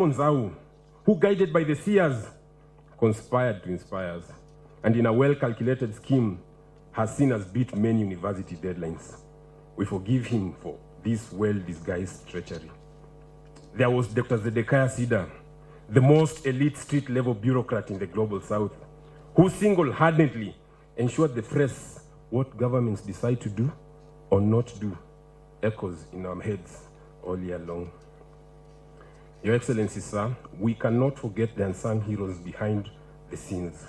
Nzau, who, guided by the seers, conspired to inspire us, and in a well-calculated scheme, has seen us beat many university deadlines. We forgive him for this well-disguised treachery. There was Dr. Zedekiah Sida, the most elite street-level bureaucrat in the global south, who single-handedly ensured the phrase, "What governments decide to do or not do," echoes in our heads all year long. Your Excellency, sir, we cannot forget the unsung heroes behind the scenes.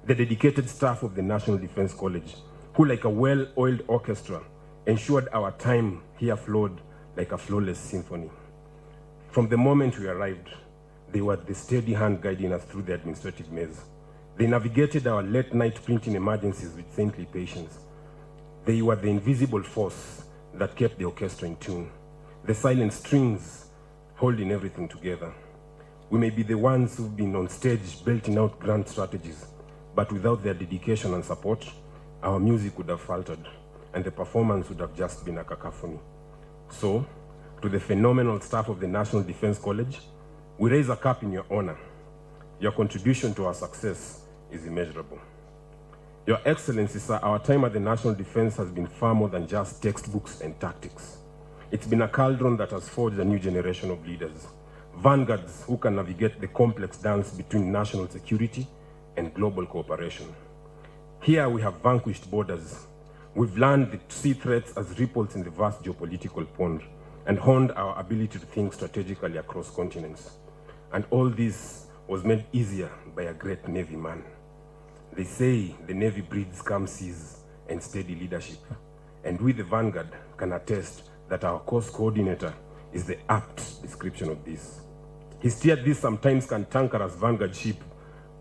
The dedicated staff of the National Defense College, who, like a well-oiled orchestra, ensured our time here flowed like a flawless symphony. From the moment we arrived, they were the steady hand guiding us through the administrative maze. They navigated our late-night printing emergencies with saintly patience. They were the invisible force that kept the orchestra in tune, the silent strings holding everything together. We may be the ones who've been on stage belting out grand strategies, but without their dedication and support, our music would have faltered, and the performance would have just been a cacophony. So, to the phenomenal staff of the National Defense College, we raise a cup in your honor. Your contribution to our success is immeasurable. Your Excellency, sir, our time at the National Defense has been far more than just textbooks and tactics. It's been a cauldron that has forged a new generation of leaders, vanguards who can navigate the complex dance between national security and global cooperation. Here we have vanquished borders. We've learned to see threats as ripples in the vast geopolitical pond and honed our ability to think strategically across continents. And all this was made easier by a great Navy man. They say the Navy breeds calm seas and steady leadership. And we, the Vanguard, can attest that our course coordinator is the apt description of this. He steered this sometimes cantankerous Vanguard ship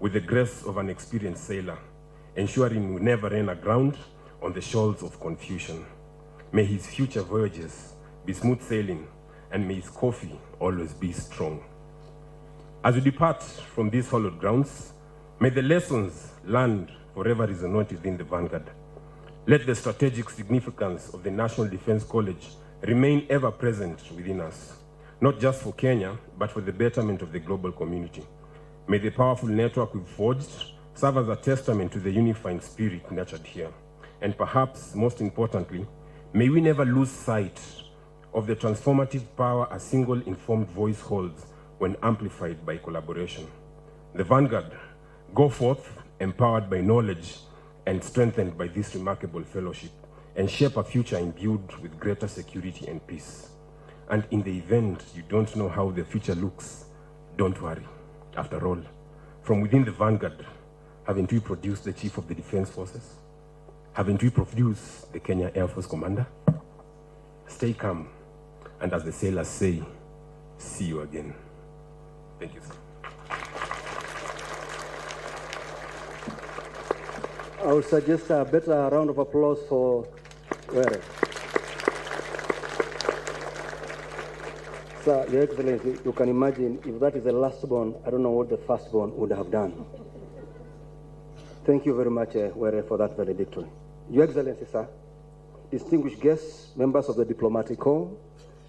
with the grace of an experienced sailor, ensuring we never ran aground on the shoals of confusion. May his future voyages be smooth sailing, and may his coffee always be strong. As we depart from these hallowed grounds, may the lessons learned forever resonate within the Vanguard. Let the strategic significance of the National Defense College remain ever present within us, not just for Kenya, but for the betterment of the global community. May the powerful network we've forged serve as a testament to the unifying spirit nurtured here. And perhaps most importantly, may we never lose sight of the transformative power a single informed voice holds when amplified by collaboration. The Vanguard, go forth empowered by knowledge and strengthened by this remarkable fellowship, and shape a future imbued with greater security and peace. And in the event you don't know how the future looks, don't worry. After all, from within the Vanguard, haven't we produced the Chief of the Defense Forces? Haven't we produced the Kenya Air Force Commander? Stay calm, and as the sailors say, see you again. Thank you, sir. I would suggest a better round of applause for Were. Sir, Your Excellency, you can imagine if that is the last born, I don't know what the firstborn would have done. Thank you very much, Were, for that valedictory. Your Excellency, sir, distinguished guests, members of the Diplomatic Corps,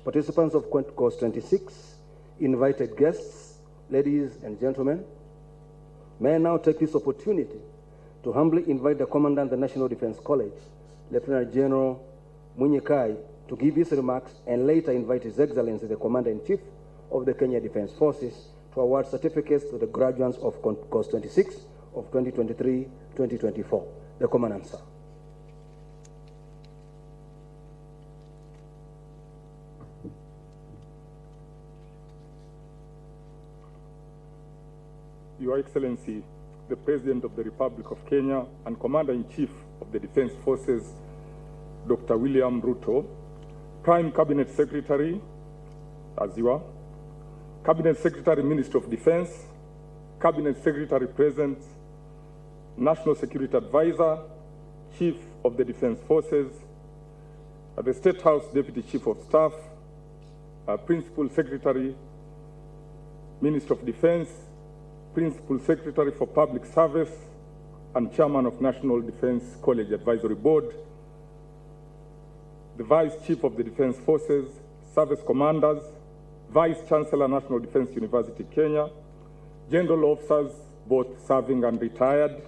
participants of Course 26, invited guests, ladies and gentlemen, may I now take this opportunity to humbly invite the Commandant of the National Defense College, Lieutenant General Munyikai, to give his remarks, and later invite His Excellency, the Commander-in-Chief of the Kenya Defense Forces, to award certificates to the graduates of Course 26 of 2023-2024. The Commandant, sir. Your Excellency, the President of the Republic of Kenya and Commander-in-Chief of the Defense Forces, Dr. William Ruto, Prime Cabinet Secretary, as you are, Cabinet Secretary, Minister of Defense, Cabinet Secretary Present, National Security Advisor, Chief of the Defense Forces, the State House Deputy Chief of Staff, Principal Secretary, Minister of Defense, Principal Secretary for Public Service, and Chairman of National Defense College Advisory Board, the Vice Chief of the Defense Forces, Service Commanders, Vice Chancellor, National Defense University, Kenya, general officers, both serving and retired,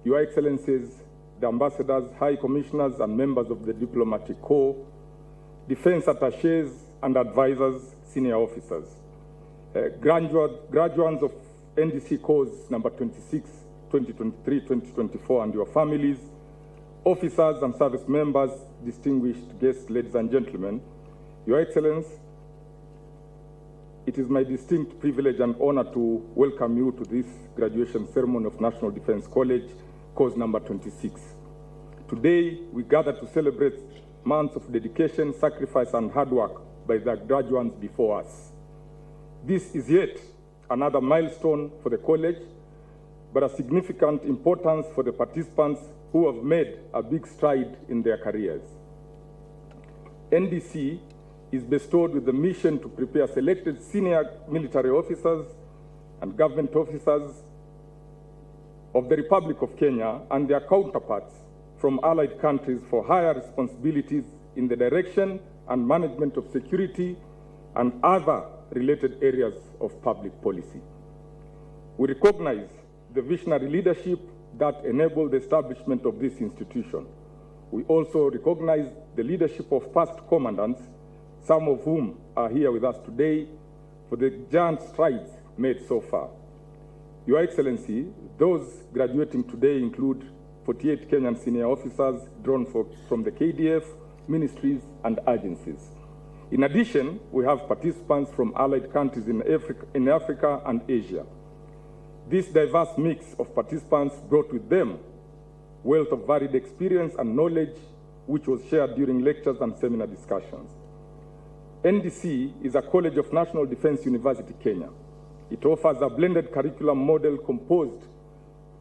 Your Excellencies, the ambassadors, high commissioners, and members of the diplomatic corps, defense attachés and advisors, senior officers, graduates of NDC course number 26, 2023-2024, and your families, officers and service members, distinguished guests, ladies and gentlemen, Your Excellence, it is my distinct privilege and honor to welcome you to this graduation ceremony of National Defense College, course number 26. Today, we gather to celebrate months of dedication, sacrifice, and hard work by the graduates before us. This is yet another milestone for the college, but a significant importance for the participants who have made a big stride in their careers. NDC is bestowed with the mission to prepare selected senior military officers and government officers of the Republic of Kenya and their counterparts from allied countries for higher responsibilities in the direction and management of security and other related areas of public policy. We recognize the visionary leadership that enabled the establishment of this institution. We also recognize the leadership of past commandants, some of whom are here with us today, for the giant strides made so far. Your Excellency, those graduating today include 48 Kenyan senior officers drawn from the KDF, ministries, and agencies. In addition, we have participants from allied countries in Africa and Asia. This diverse mix of participants brought with them wealth of varied experience and knowledge, which was shared during lectures and seminar discussions. NDC is a college of National Defense University, Kenya. It offers a blended curriculum model composed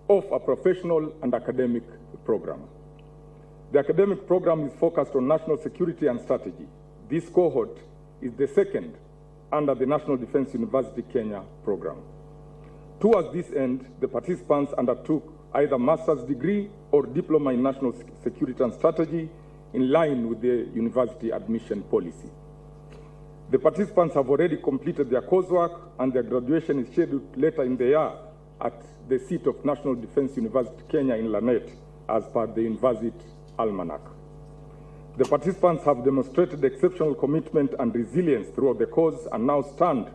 of a professional and academic program. The academic program is focused on national security and strategy. This cohort is the second under the National Defense University Kenya program. Towards this end, the participants undertook either master's degree or diploma in national security and strategy in line with the university admission policy. The participants have already completed their coursework, and their graduation is scheduled later in the year at the seat of National Defense University Kenya in Lanet, as per the university almanac. The participants have demonstrated exceptional commitment and resilience throughout the course and now stand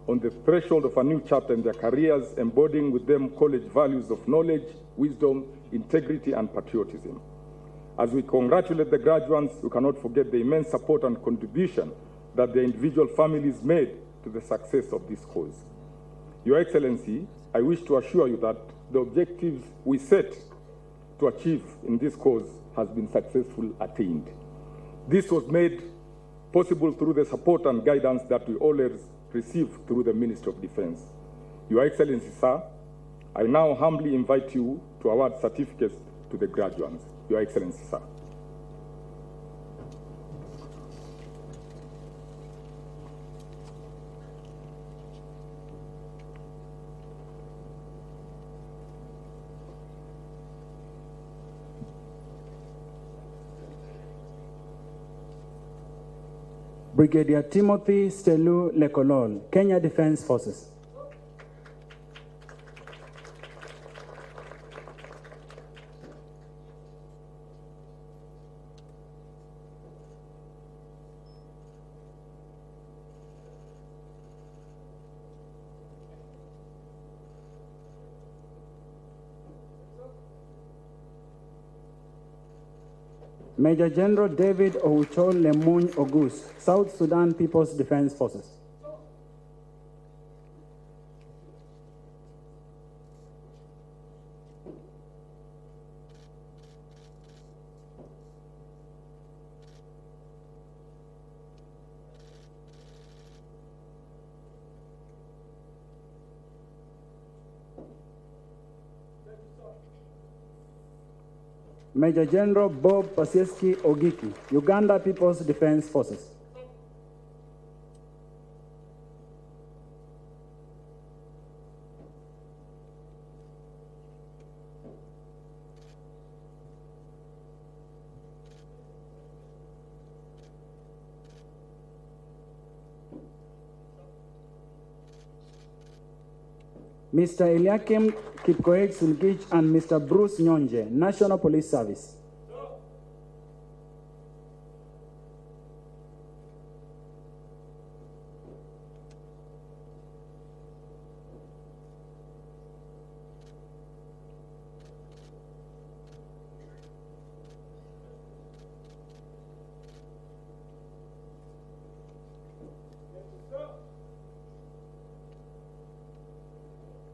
on the threshold of a new chapter in their careers, embodying with them college values of knowledge, wisdom, integrity, and patriotism. As we congratulate the graduates, we cannot forget the immense support and contribution that their individual families made to the success of this cause. Your Excellency, I wish to assure you that the objectives we set to achieve in this cause has been successfully attained. This was made possible through the support and guidance that we always receive through the Ministry of Defense. Your Excellency, sir, I now humbly invite you to award certificates to the graduates. Your Excellency, sir. Brigadier Timothy Stelu Lekolol, Kenya Defense Forces. Major General David Ouchol Lemuny Ogus, South Sudan People's Defense Forces. Major General Bob Pasieski Ogiki, Uganda People's Defense Forces. Mr. Eliakim Kipkoech Sulgich and Mr. Bruce Nyonje, National Police Service.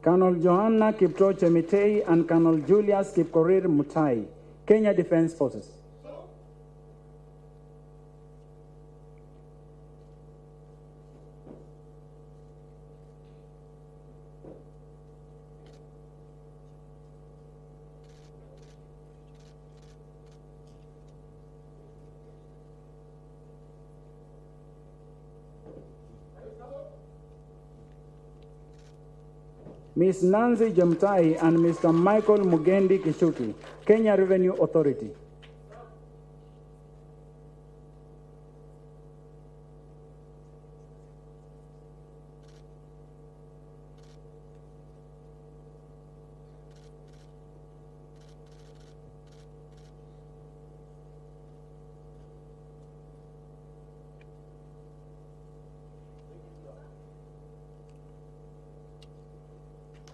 Colonel Johanna Kipto Chemitei and Colonel Julius Kipkorir Mutai, Kenya Defense Forces. Ms. Nancy Jemtai and Mr. Michael Mugendi Kishuki, Kenya Revenue Authority.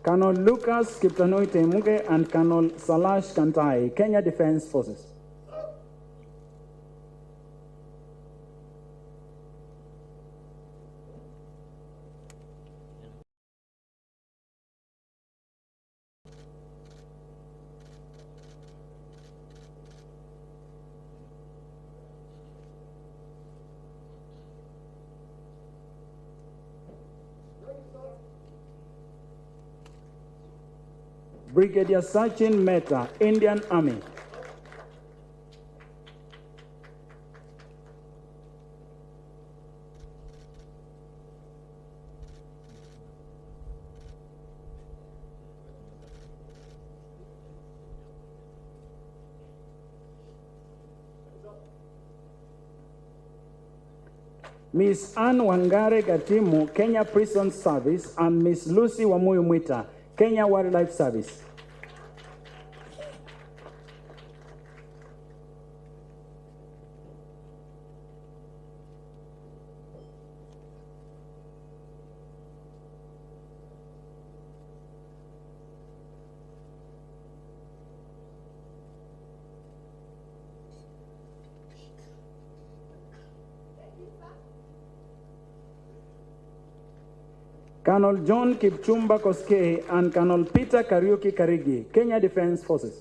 Colonel Lucas Kiptanui Temuge and Colonel Salash Kantai, Kenya Defense Forces. Brigadier Sachin Mehta, Indian Army. Miss Anne Wangare Gatimu, Kenya Prison Service, and Miss Lucy Wamuyu Mwita, Kenya Wildlife Service. Colonel John Kipchumba Koskei and Colonel Peter Kariuki Karigi, Kenya Defense Forces.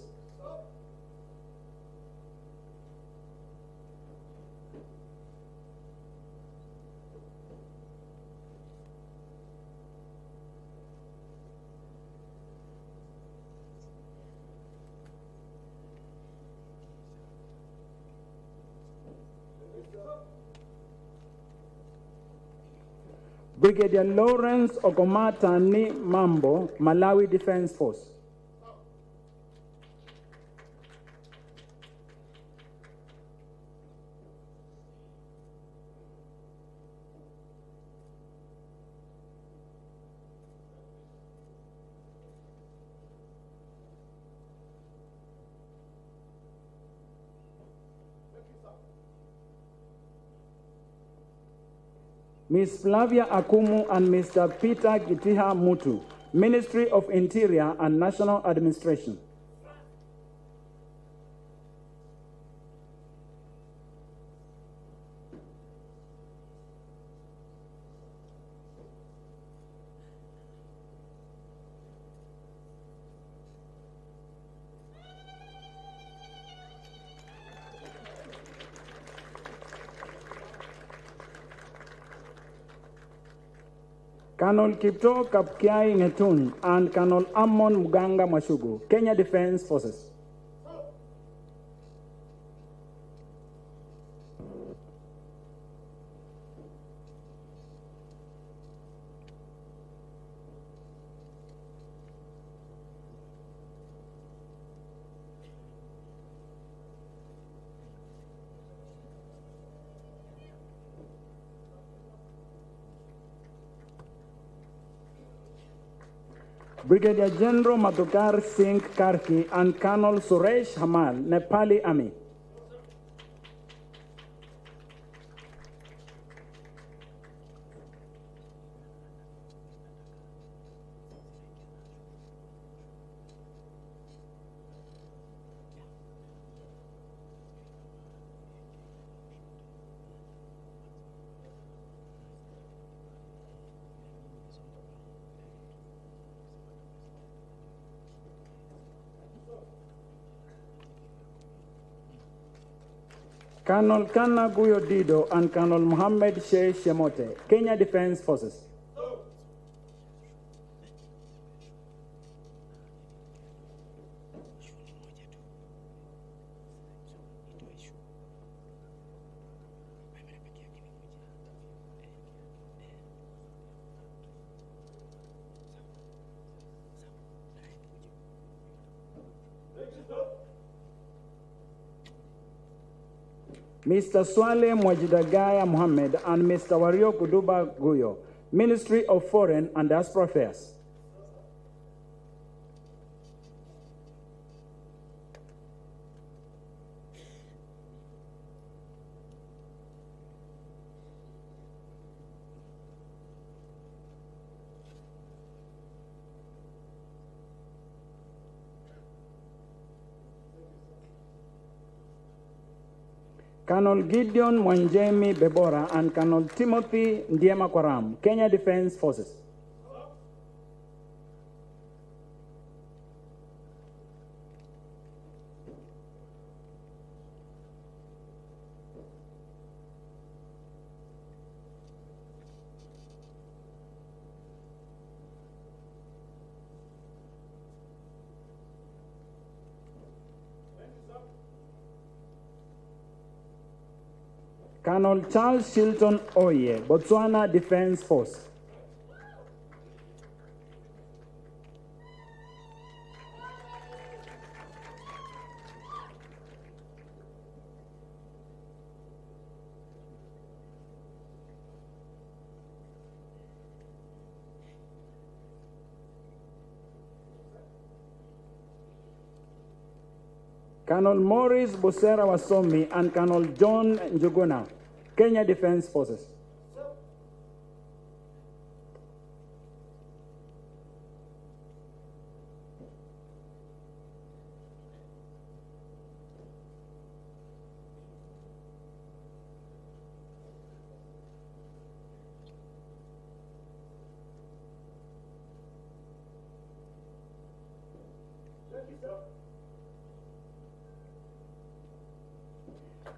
Brigadier Lawrence Okomatani Mambo, Malawi Defense Force. Ms. Flavia Akumu and Mr. Peter Gitiha Mutu, Ministry of Interior and National Administration. Colonel Kipto Kapkiai Ngetun and Colonel Amon Muganga Mashugu, Kenya Defense Forces. Brigadier General Madhukar Singh Karki and Colonel Suresh Hamal, Nepali Army. Colonel Kana Guyo Dido and Colonel Mohammed Sheikh Shemote, Kenya Defense Forces. Mr. Swale Mwajidagaya Mohammed and Mr. Wario Kuduba Guyo, Ministry of Foreign and Diaspora Affairs. Colonel Gideon Mwanjemi Bebora and Colonel Timothy Ndiema Kwaram, Kenya Defense Forces. Colonel Charles Shilton Oye, Botswana Defense Force. Colonel Morris Busera Wasomi and Colonel John Njuguna, Kenya Defense Forces.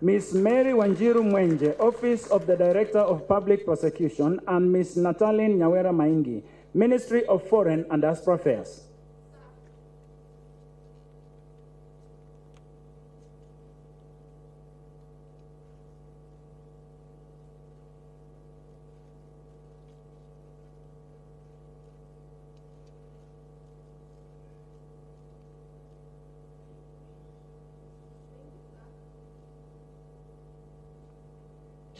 Ms. Mary Wanjiru Mwenje, Office of the Director of Public Prosecution, and Ms. Nataline Nyawera Maingi, Ministry of Foreign and Diaspora Affairs.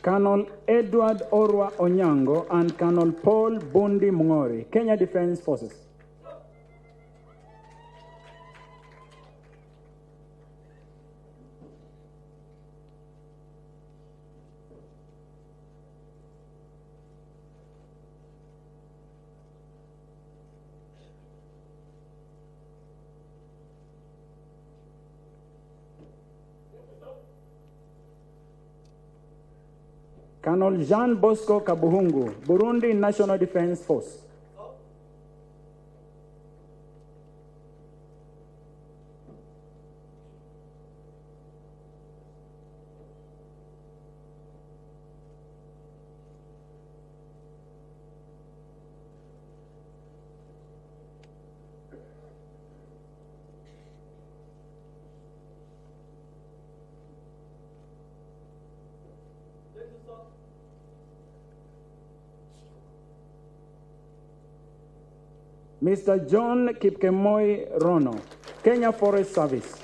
Colonel Edward Orwa Onyango and Colonel Paul Bundi Mungori, Kenya Defense Forces. Colonel Jean Bosco Kabuhungu, Burundi National Defense Force. Mr. John Kipkemoi Rono, Kenya Forest Service.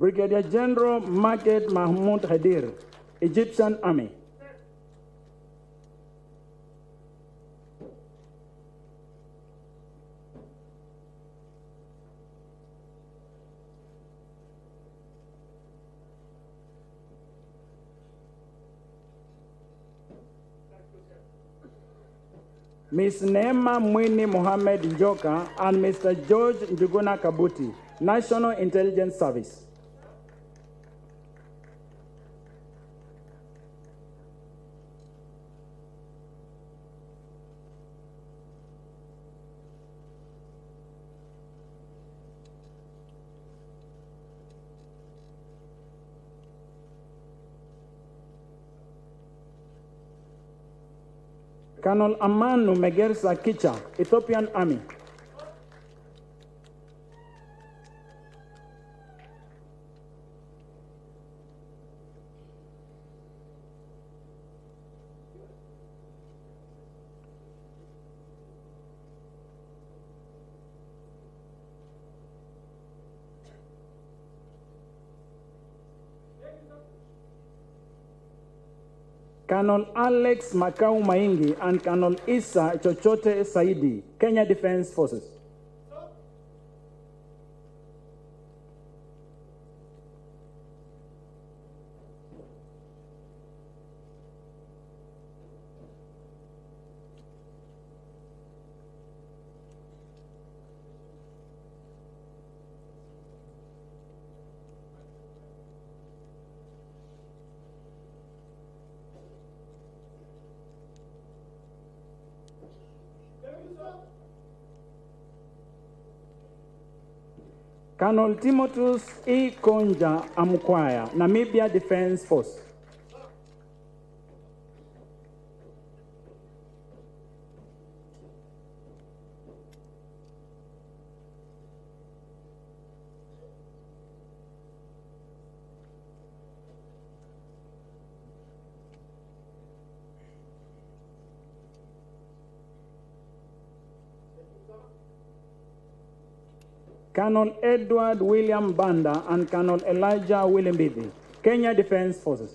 Brigadier General Maged Mahmoud Hadir, Egyptian Army. Ms. Neema Mwini Mohamed Njoka and Mr. George Njuguna Kabuti, National Intelligence Service. Colonel Amanu Megersa Kicha, Ethiopian Army. Colonel Alex Makau Maingi and Colonel Issa Chochote Saidi, Kenya Defense Forces. Colonel Timotheus E. Konja Amukwaya, Namibia Defense Force. Colonel Edward William Banda and Colonel Elijah Willimbidi, Kenya Defense Forces.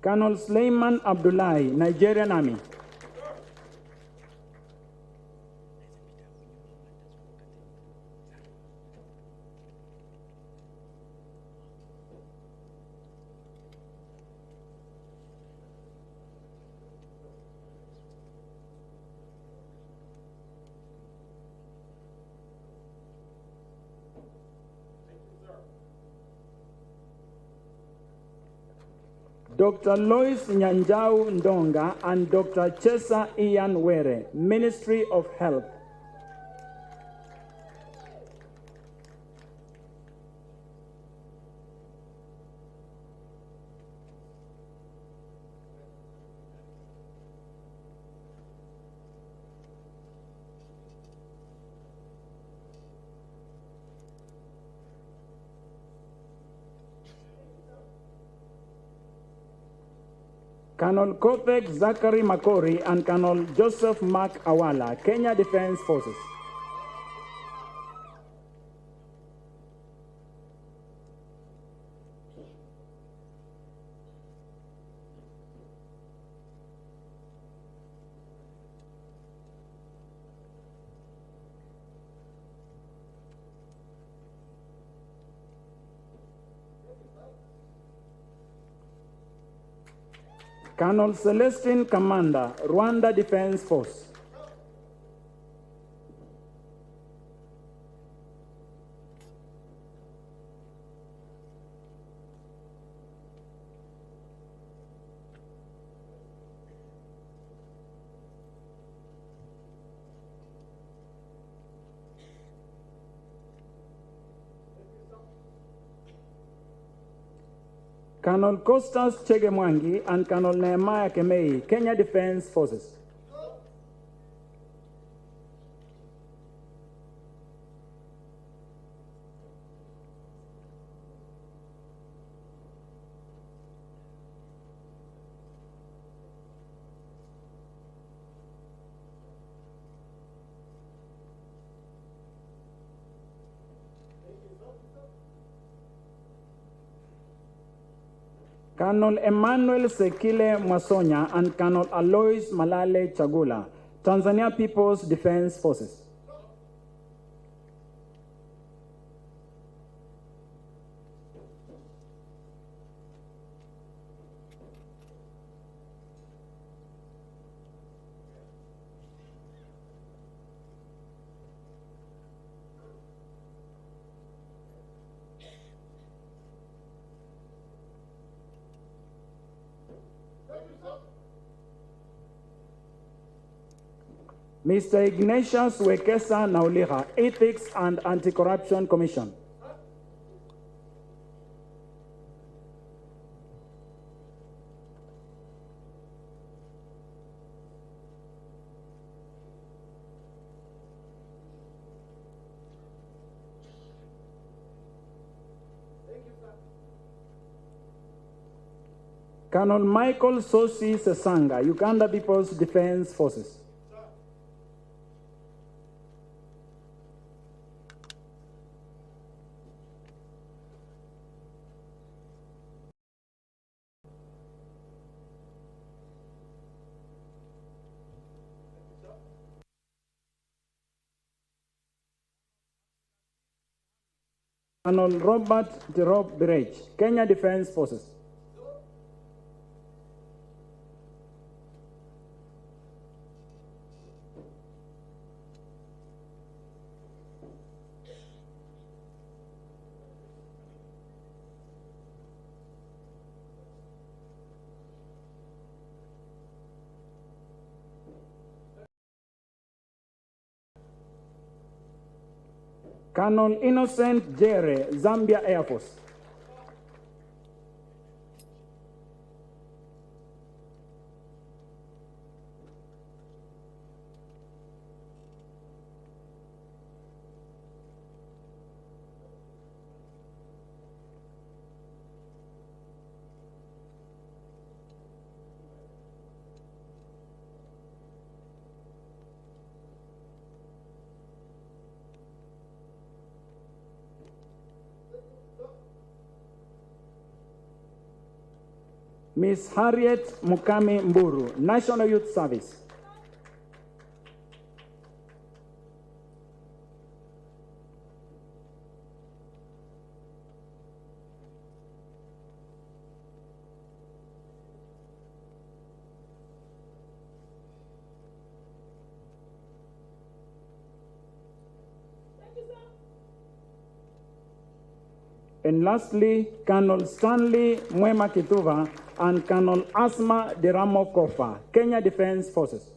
Colonel Suleiman Abdullahi, Nigerian Army. Dr. Lois Nyanjau Ndonga and Dr. Chesa Ian Were, Ministry of Health. Colonel Kothek Zachary Makori and Colonel Joseph Mark Awala, Kenya Defense Forces. Colonel Celestine Commander, Rwanda Defense Force. Colonel Costas Chegemwangi and Colonel Nehemiah Kemei, Kenya Defense Forces. Colonel Emmanuel Sekile Mwasonya and Colonel Alois Malale Chagula, Tanzania People's Defense Forces. Mr. Ignatius Wekesa Nauliha, Ethics and Anti-Corruption Commission. Colonel Michael Sosi Sesanga, Uganda People's Defense Forces. Colonel Robert Jerob Birech, Kenya Defense Forces. Colonel Innocent Jere, Zambia Air Force. Miss Harriet Mukami Mburu, National Youth Service. And lastly, Colonel Stanley Mwema Kituva and Colonel Asma Deramo Kofa, Kenya Defense Forces.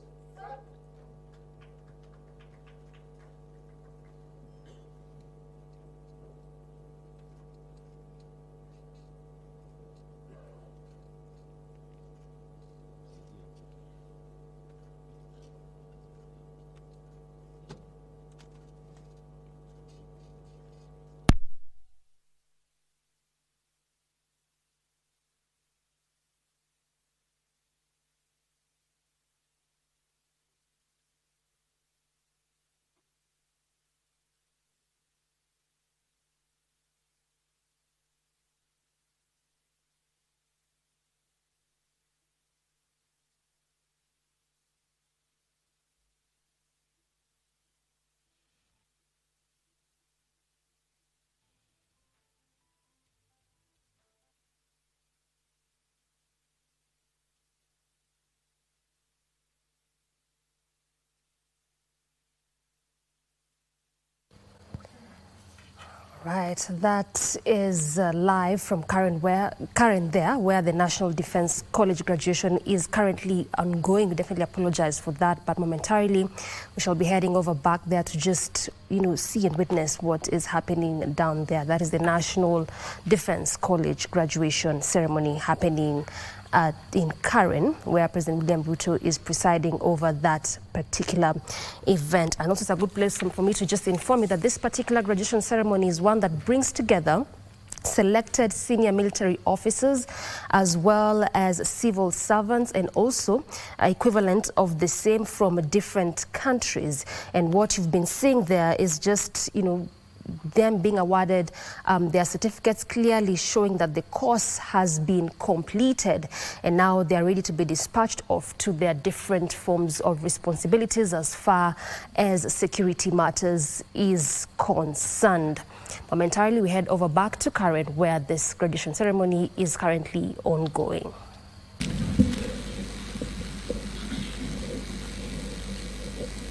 Right, that is live from Karen where the National Defense College graduation is currently ongoing. We definitely apologize for that, but momentarily we shall be heading over back there to just, see and witness what is happening down there. That is the National Defense College graduation ceremony happening in Karen, where President William Ruto is presiding over that particular event. And also it's a good place for me to just inform you that this particular graduation ceremony is one that brings together selected senior military officers as well as civil servants, and also equivalent of the same from different countries. And what you've been seeing there is just, them being awarded their certificates, clearly showing that the course has been completed and now they're ready to be dispatched off to their different forms of responsibilities as far as security matters is concerned. Momentarily, we head over back to Karen, where this graduation ceremony is currently ongoing.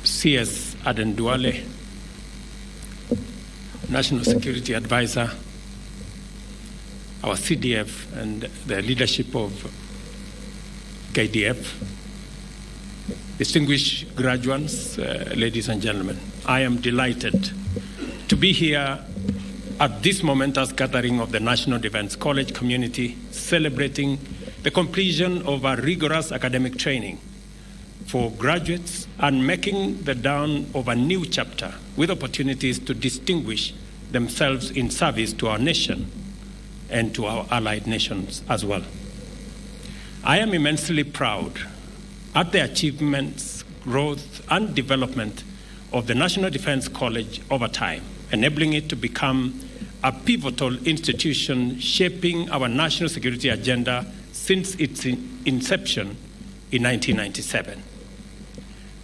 CS Aden Duale, National Security Advisor, our CDF and the leadership of KDF, distinguished graduates, ladies and gentlemen, I am delighted to be here at this momentous gathering of the National Defense College community, celebrating the completion of a rigorous academic training for graduates and making the dawn of a new chapter with opportunities to distinguish themselves in service to our nation and to our allied nations as well. I am immensely proud at the achievements, growth, and development of the National Defense College over time, enabling it to become a pivotal institution shaping our national security agenda since its inception in 1997.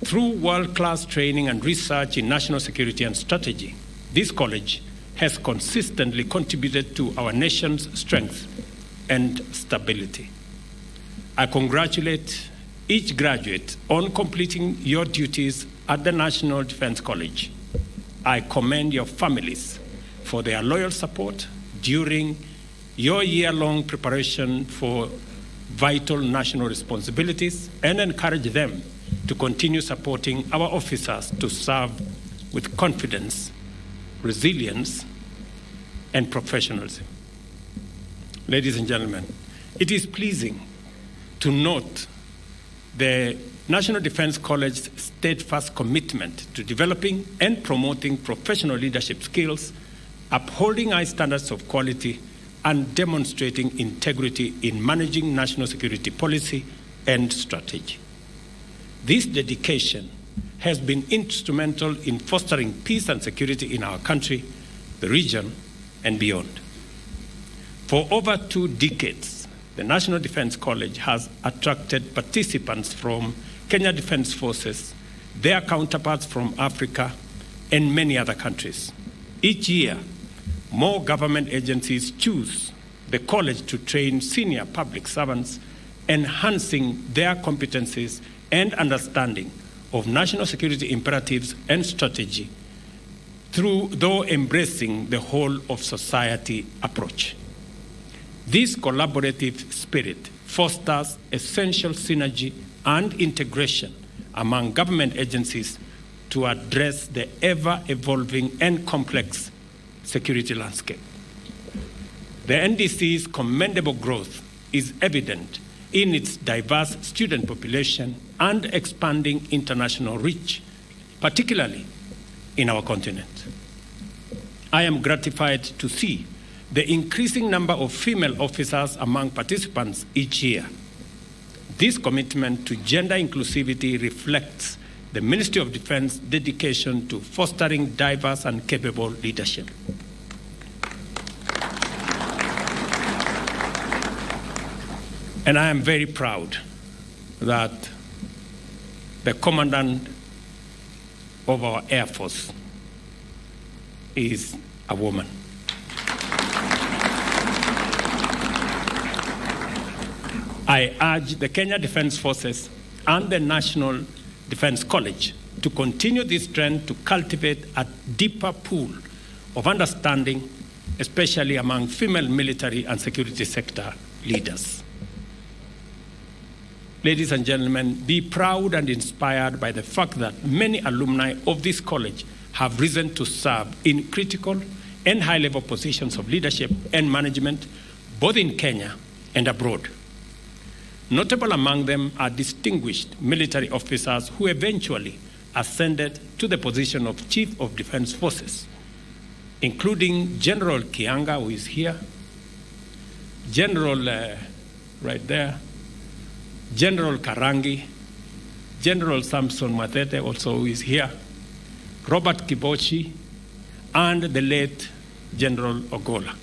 Through world-class training and research in national security and strategy, this college has consistently contributed to our nation's strength and stability. I congratulate each graduate on completing your duties at the National Defense College. I commend your families for their loyal support during your year-long preparation for vital national responsibilities and encourage them to continue supporting our officers to serve with confidence, resilience, and professionalism. Ladies and gentlemen, it is pleasing to note the National Defense College's steadfast commitment to developing and promoting professional leadership skills, upholding high standards of quality, and demonstrating integrity in managing national security policy and strategy. This dedication has been instrumental in fostering peace and security in our country, the region, and beyond. For over 2 decades, the National Defense College has attracted participants from Kenya Defense Forces, their counterparts from Africa, and many other countries. Each year, more government agencies choose the college to train senior public servants, enhancing their competencies and understanding of national security imperatives and strategy, though embracing the whole of society approach. This collaborative spirit fosters essential synergy and integration among government agencies to address the ever-evolving and complex security landscape. The NDC's commendable growth is evident in its diverse student population and expanding international reach, particularly in our continent. I am gratified to see the increasing number of female officers among participants each year. This commitment to gender inclusivity reflects the Ministry of Defense dedication to fostering diverse and capable leadership. And I am very proud that the Commandant of our Air Force is a woman. I urge the Kenya Defense Forces and the National Defense College to continue this trend to cultivate a deeper pool of understanding especially among female military and security sector leaders. Ladies and gentlemen, be proud and inspired by the fact that many alumni of this college have risen to serve in critical and high-level positions of leadership and management, both in Kenya and abroad. Notable among them are distinguished military officers who eventually ascended to the position of Chief of Defense Forces, including General Kianga, who is here, General, right there, General Karangi, General Samson Mwatete, also who is here, Robert Kibochi, and the late General Ogola.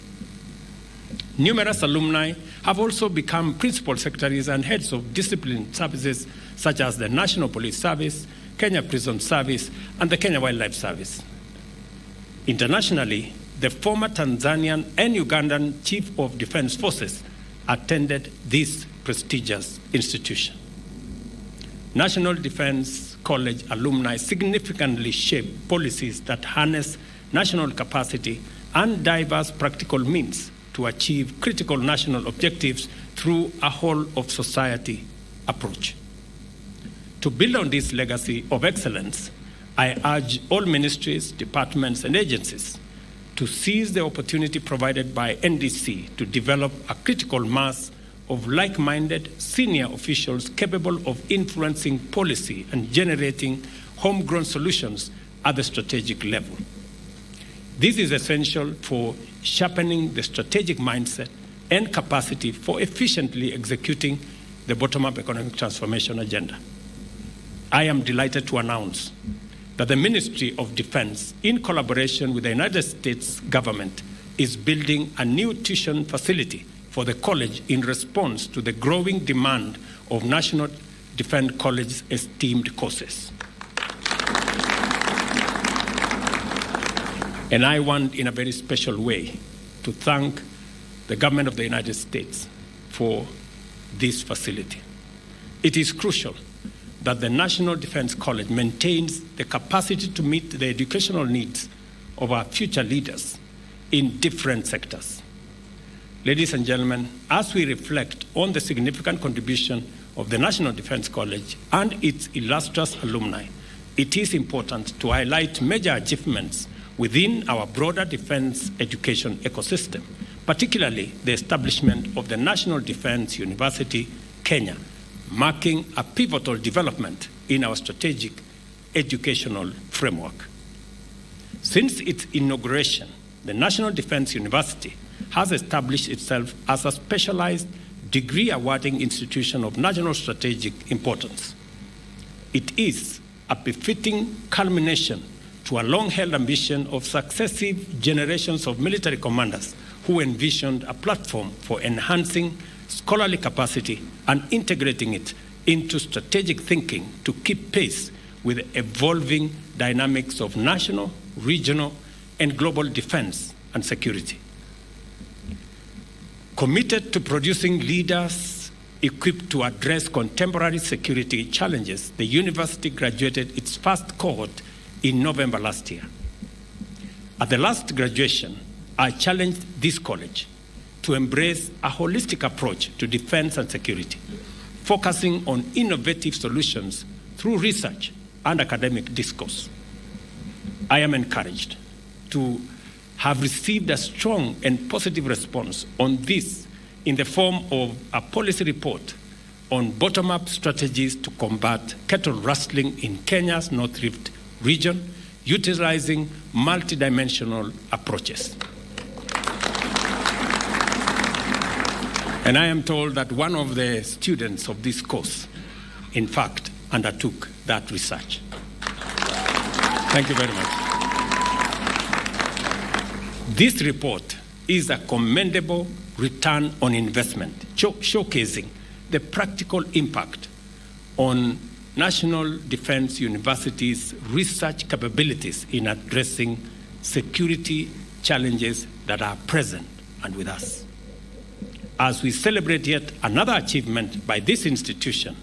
Numerous alumni have also become principal secretaries and heads of discipline services such as the National Police Service, Kenya Prison Service, and the Kenya Wildlife Service. Internationally, the former Tanzanian and Ugandan Chief of Defense Forces attended this prestigious institution. National Defense College alumni significantly shape policies that harness national capacity and diverse practical means to achieve critical national objectives through a whole-of-society approach. To build on this legacy of excellence, I urge all ministries, departments, and agencies to seize the opportunity provided by NDC to develop a critical mass of like-minded senior officials capable of influencing policy and generating homegrown solutions at the strategic level. This is essential for sharpening the strategic mindset and capacity for efficiently executing the bottom-up economic transformation agenda. I am delighted to announce that the Ministry of Defense, in collaboration with the United States government, is building a new tuition facility for the college in response to the growing demand of National Defense College's esteemed courses. And I want, in a very special way, to thank the government of the United States for this facility. It is crucial that the National Defense College maintains the capacity to meet the educational needs of our future leaders in different sectors. Ladies and gentlemen, as we reflect on the significant contribution of the National Defense College and its illustrious alumni, it is important to highlight major achievements within our broader defense education ecosystem, particularly the establishment of the National Defense University, Kenya, marking a pivotal development in our strategic educational framework. Since its inauguration, the National Defense University has established itself as a specialized degree-awarding institution of national strategic importance. It is a befitting culmination to a long-held ambition of successive generations of military commanders who envisioned a platform for enhancing scholarly capacity and integrating it into strategic thinking to keep pace with the evolving dynamics of national, regional, and global defense and security. Committed to producing leaders equipped to address contemporary security challenges, the university graduated its first cohort in November last year. At the last graduation, I challenged this college to embrace a holistic approach to defense and security, focusing on innovative solutions through research and academic discourse. I am encouraged to have received a strong and positive response on this in the form of a policy report on bottom-up strategies to combat cattle rustling in Kenya's North Rift region, utilizing multidimensional approaches. And I am told that one of the students of this course, in fact, undertook that research. Thank you very much. This report is a commendable return on investment, showcasing the practical impact on National Defense University's research capabilities in addressing security challenges that are present and with us. As we celebrate yet another achievement by this institution,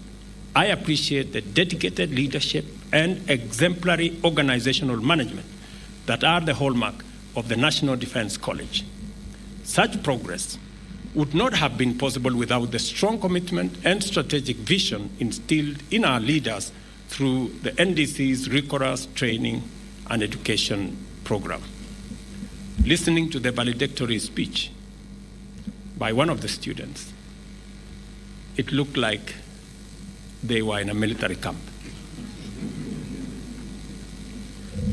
I appreciate the dedicated leadership and exemplary organizational management that are the hallmark of the National Defense College. Such progress would not have been possible without the strong commitment and strategic vision instilled in our leaders through the NDC's rigorous training and education program. Listening to the valedictory speech by one of the students, it looked like they were in a military camp.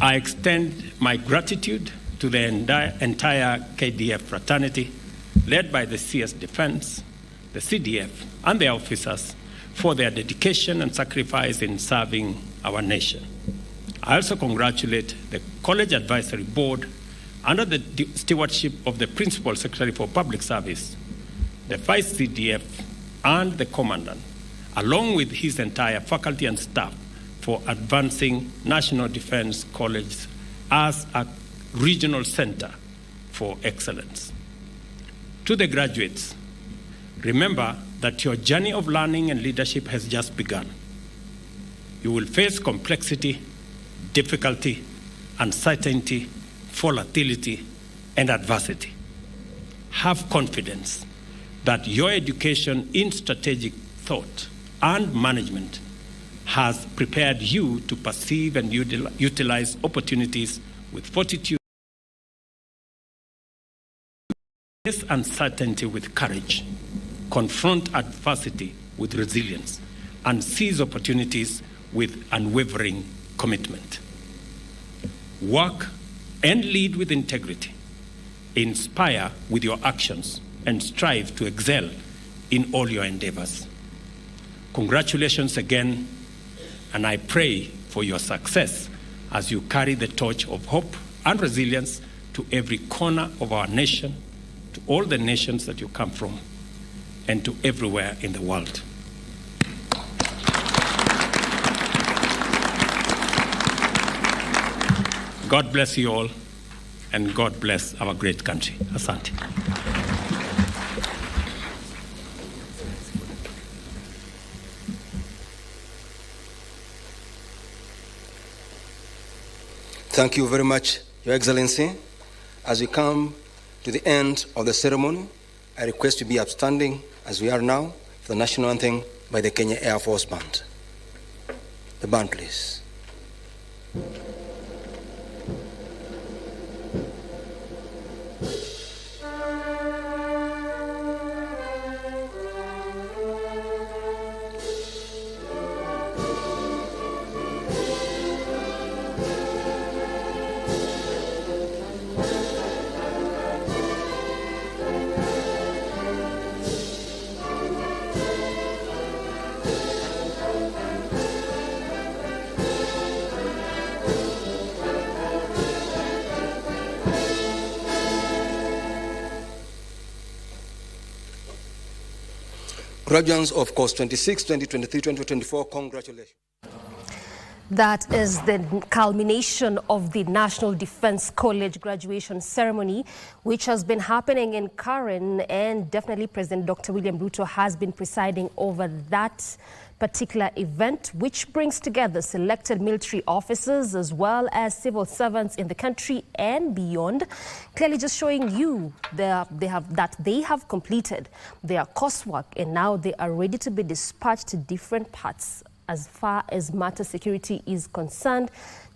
I extend my gratitude to the entire KDF fraternity, led by the CS Defense, the CDF, and their officers for their dedication and sacrifice in serving our nation. I also congratulate the College Advisory Board under the stewardship of the Principal Secretary for Public Service, the Vice CDF, and the Commandant, along with his entire faculty and staff, for advancing National Defense College as a regional center for excellence. To the graduates, remember that your journey of learning and leadership has just begun. You will face complexity, difficulty, uncertainty, volatility, and adversity. Have confidence that your education in strategic thought and management has prepared you to perceive and utilize opportunities with fortitude, face uncertainty with courage, confront adversity with resilience, and seize opportunities with unwavering commitment. Work and lead with integrity, inspire with your actions, and strive to excel in all your endeavors. Congratulations again, and I pray for your success as you carry the torch of hope and resilience to every corner of our nation, to all the nations that you come from, and to everywhere in the world. God bless you all, and God bless our great country. Asante. Thank you very much, Your Excellency. As we come to the end of the ceremony, I request you be upstanding, as we are now, for the national anthem by the Kenya Air Force Band. The band, please. Graduates of course 26, 2023, 2024, congratulations. That is the culmination of the National Defense College graduation ceremony, which has been happening in Karen, and definitely President Dr. William Ruto has been presiding over that particular event, which brings together selected military officers as well as civil servants in the country and beyond, clearly just showing you that they have completed their coursework and now they are ready to be dispatched to different parts as far as matter security is concerned,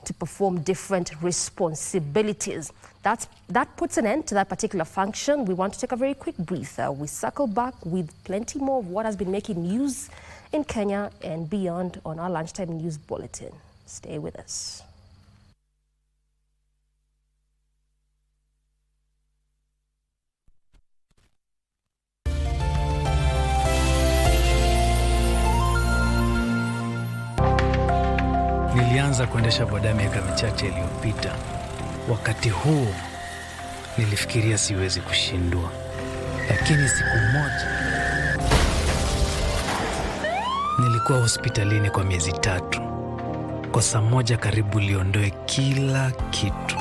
to perform different responsibilities. That puts an end to that particular function. We want to take a very quick breather. We circle back with plenty more of what has been making news in Kenya and beyond on our lunchtime news bulletin. Stay with us. Nilianza kuendesha boda miaka michache iliyopita. Wakati huu nilifikiria siwezi kushindwa, lakini siku moja nilikuwa hospitalini kwa miezi 3. Kosa moja karibu liondoe kila kitu.